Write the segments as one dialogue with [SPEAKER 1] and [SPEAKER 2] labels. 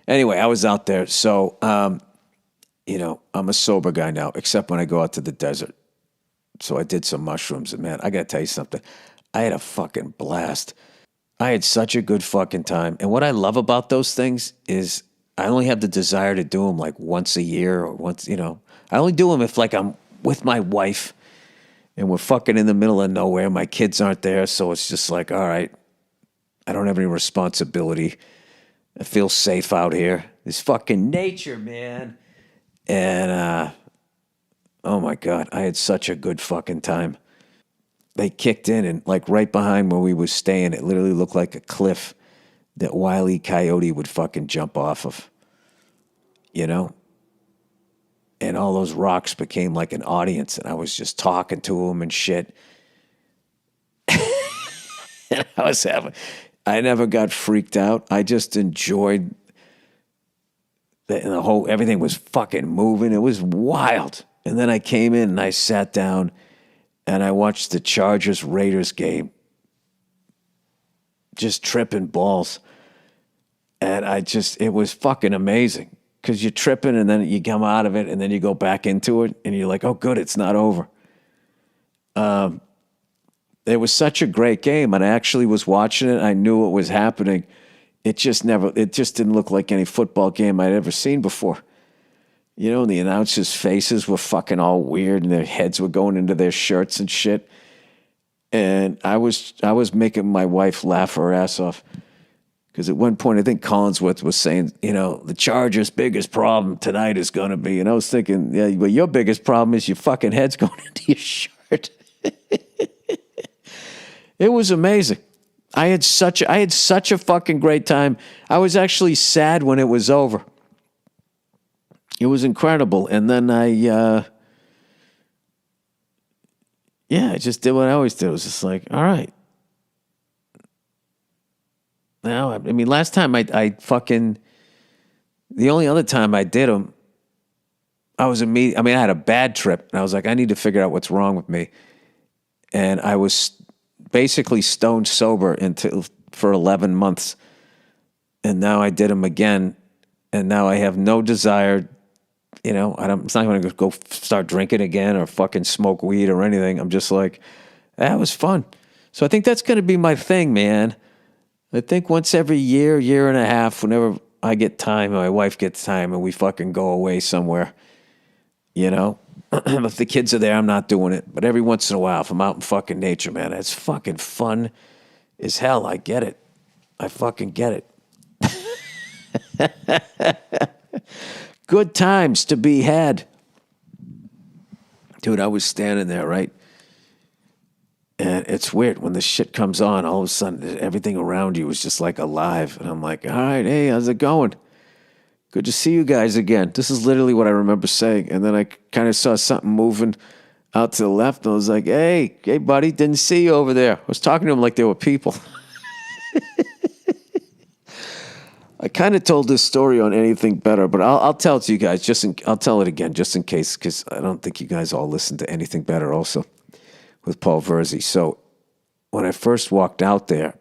[SPEAKER 1] Anyway, I was out there. So, I'm a sober guy now, except when I go out to the desert. So I did some mushrooms, and man, I got to tell you something. I had a fucking blast. I had such a good fucking time. And what I love about those things is I only have the desire to do them like once a year or once, I only do them if like I'm with my wife and we're fucking in the middle of nowhere. My kids aren't there. So it's just like, all right, I don't have any responsibility. I feel safe out here. This fucking nature, man. And, oh my God, I had such a good fucking time. They kicked in and like right behind where we was staying, it literally looked like a cliff that Wile E. Coyote would fucking jump off of, you know? And all those rocks became like an audience, and I was just talking to them and shit. And I never got freaked out. I just enjoyed everything was fucking moving. It was wild. And then I came in and I sat down and I watched the Chargers Raiders game. Just tripping balls. And it was fucking amazing. Because you're tripping and then you come out of it and then you go back into it and you're like, oh, good, it's not over. It was such a great game, and I actually was watching it. I knew what was happening. It just didn't look like any football game I'd ever seen before. You know, and the announcers' faces were fucking all weird and their heads were going into their shirts and shit. And I was making my wife laugh her ass off. Because at one point, I think Collinsworth was saying, the Chargers' biggest problem tonight is going to be, and I was thinking, yeah, but your biggest problem is your fucking head's going into your shirt. It was amazing. I had such a fucking great time. I was actually sad when it was over. It was incredible. And then I just did what I always do. It was just like, all right. Now, I mean, last time the only other time I did them, I had a bad trip. And I was like, I need to figure out what's wrong with me. And I was basically stone sober for 11 months. And now I did them again. And now I have no desire, it's not going to go start drinking again or fucking smoke weed or anything. I'm just like, that was fun. So I think that's going to be my thing, man. I think once every year and a half, whenever I get time, my wife gets time, and we fucking go away somewhere, If the kids are there, I'm not doing it. But every once in a while, if I'm out in fucking nature, man, it's fucking fun as hell. I get it. I fucking get it. Good times to be had. Dude, I was standing there, right? And it's weird. When the shit comes on, all of a sudden, everything around you is just like alive. And I'm like, all right, hey, how's it going? Good to see you guys again. This is literally what I remember saying. And then I kind of saw something moving out to the left. And I was like, hey, buddy, didn't see you over there. I was talking to him like they were people. I kind of told this story on Anything Better, but I'll tell it to you guys. I'll tell it again just in case, because I don't think you guys all listen to Anything Better also with Paul Verzi. So when I first walked out there,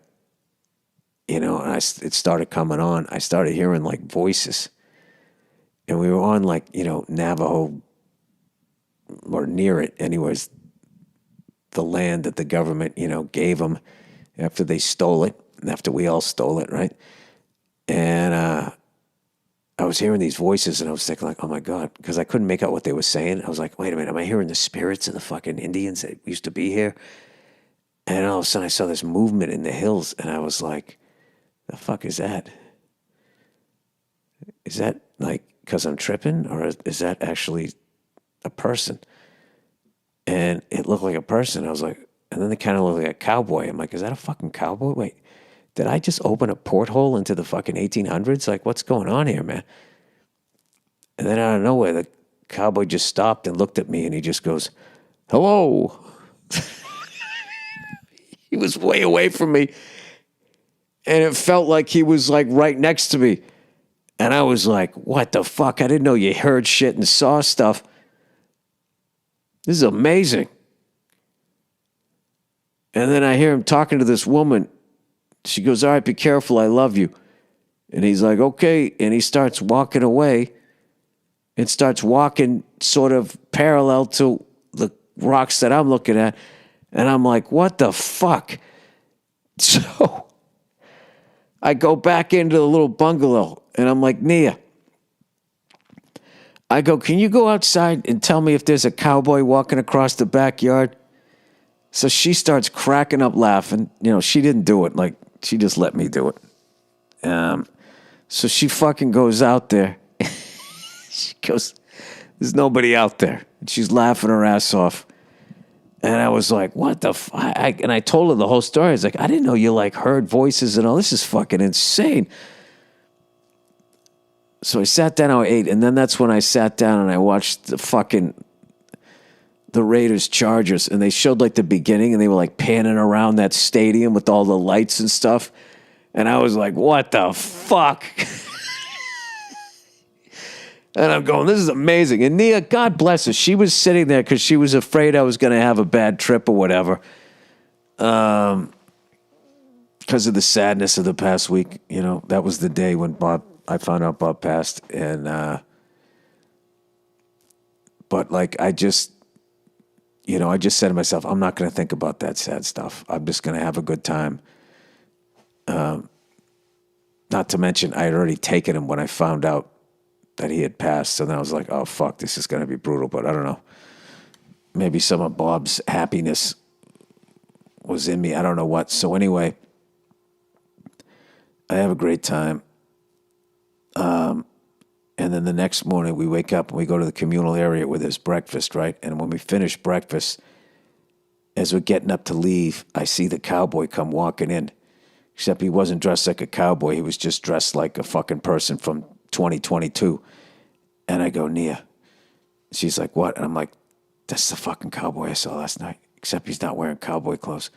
[SPEAKER 1] and it started coming on, I started hearing like voices. And we were on like, Navajo, or near it anyways, the land that the government, gave them after they stole it, and after we all stole it, right? And I was hearing these voices, and I was thinking like, oh my God, because I couldn't make out what they were saying. I was like, wait a minute, am I hearing the spirits of the fucking Indians that used to be here? And all of a sudden I saw this movement in the hills, and I was like, the fuck is that? Is that like because I'm tripping, or is that actually a person? And it looked like a person. I was like, and then it kind of looked like a cowboy. I'm like, is that a fucking cowboy? Wait, did I just open a porthole into the fucking 1800s? Like, what's going on here, man? And then out of nowhere, the cowboy just stopped and looked at me, and he just goes, hello. He was way away from me. And it felt like he was like right next to me. And I was like, what the fuck? I didn't know you heard shit and saw stuff. This is amazing. And then I hear him talking to this woman. She goes, all right, be careful, I love you. And he's like, okay. And he starts walking away and starts walking sort of parallel to the rocks that I'm looking at. And I'm like, what the fuck? So I go back into the little bungalow and I'm like, Nia, I go, can you go outside and tell me if there's a cowboy walking across the backyard? So she starts cracking up laughing. You know, she didn't do it. Like, she just let me do it. So she fucking goes out there. She goes, there's nobody out there. And she's laughing her ass off. And I was like, what the fuck? And I told her the whole story. I was like, I didn't know you like heard voices and all. This is fucking insane. So I sat down, I ate, and then that's when I sat down and I watched the Raiders Chargers, and they showed like the beginning, and they were like panning around that stadium with all the lights and stuff. And I was like, what the fuck? And I'm going, this is amazing. And Nia, God bless her, she was sitting there because she was afraid I was going to have a bad trip or whatever. Because of the sadness of the past week. You know, that was the day when I found out Bob passed. And, but like, I just said to myself, I'm not going to think about that sad stuff. I'm just going to have a good time. Not to mention, I had already taken him when I found out that he had passed. So then I was like, oh, fuck, this is going to be brutal. But I don't know. Maybe some of Bob's happiness was in me. I don't know what. So anyway, I have a great time. And then the next morning we wake up and we go to the communal area where there's breakfast, right? And when we finish breakfast, as we're getting up to leave, I see the cowboy come walking in. Except he wasn't dressed like a cowboy. He was just dressed like a fucking person from 2022. And I go, Nia. She's like, what? And I'm like, that's the fucking cowboy I saw last night. Except he's not wearing cowboy clothes.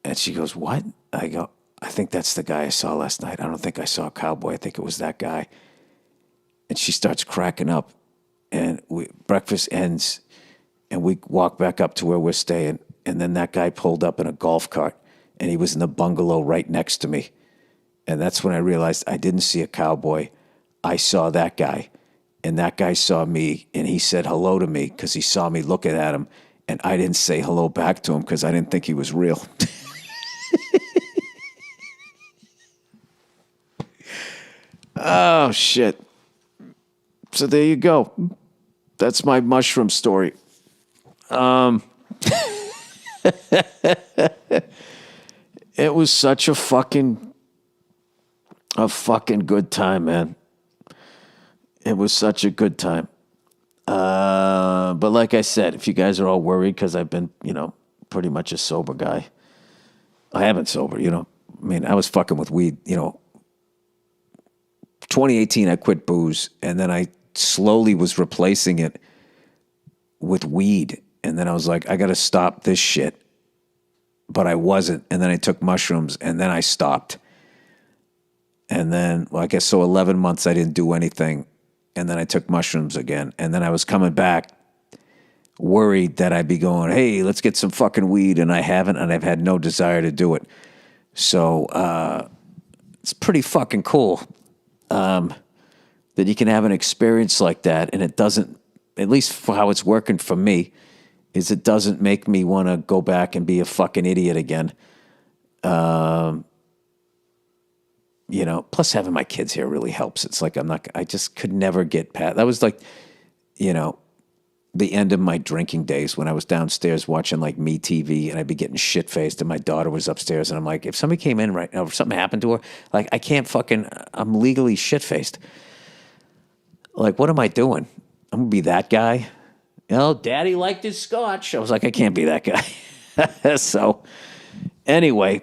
[SPEAKER 1] And she goes, what? I go, I think that's the guy I saw last night. I don't think I saw a cowboy. I think it was that guy. And she starts cracking up. And breakfast ends. And we walk back up to where we're staying. And then that guy pulled up in a golf cart. And he was in the bungalow right next to me. And that's when I realized I didn't see a cowboy. I saw that guy. And that guy saw me. And he said hello to me because he saw me looking at him. And I didn't say hello back to him because I didn't think he was real. Oh, shit. So there you go. That's my mushroom story. It was such a fucking good time, man. It was such a good time. But like I said, if you guys are all worried because I've been, pretty much a sober guy. I haven't sober, I mean, I was fucking with weed, 2018, I quit booze, and then I slowly was replacing it with weed. And then I was like, I got to stop this shit. But I wasn't. And then I took mushrooms, and then I stopped. And then, well, I guess so 11 months I didn't do anything. And then I took mushrooms again. And then I was coming back worried that I'd be going, hey, let's get some fucking weed. And I haven't, and I've had no desire to do it. So it's pretty fucking cool that you can have an experience like that. And it doesn't, at least for how it's working for me, is it doesn't make me want to go back and be a fucking idiot again. Plus having my kids here really helps. It's like I just could never get past. That was like, the end of my drinking days when I was downstairs watching like Me TV and I'd be getting shit-faced and my daughter was upstairs and I'm like, if somebody came in right now, if something happened to her, like I'm legally shit-faced. Like, what am I doing? I'm going to be that guy? Daddy liked his scotch. I was like, I can't be that guy. So, anyway,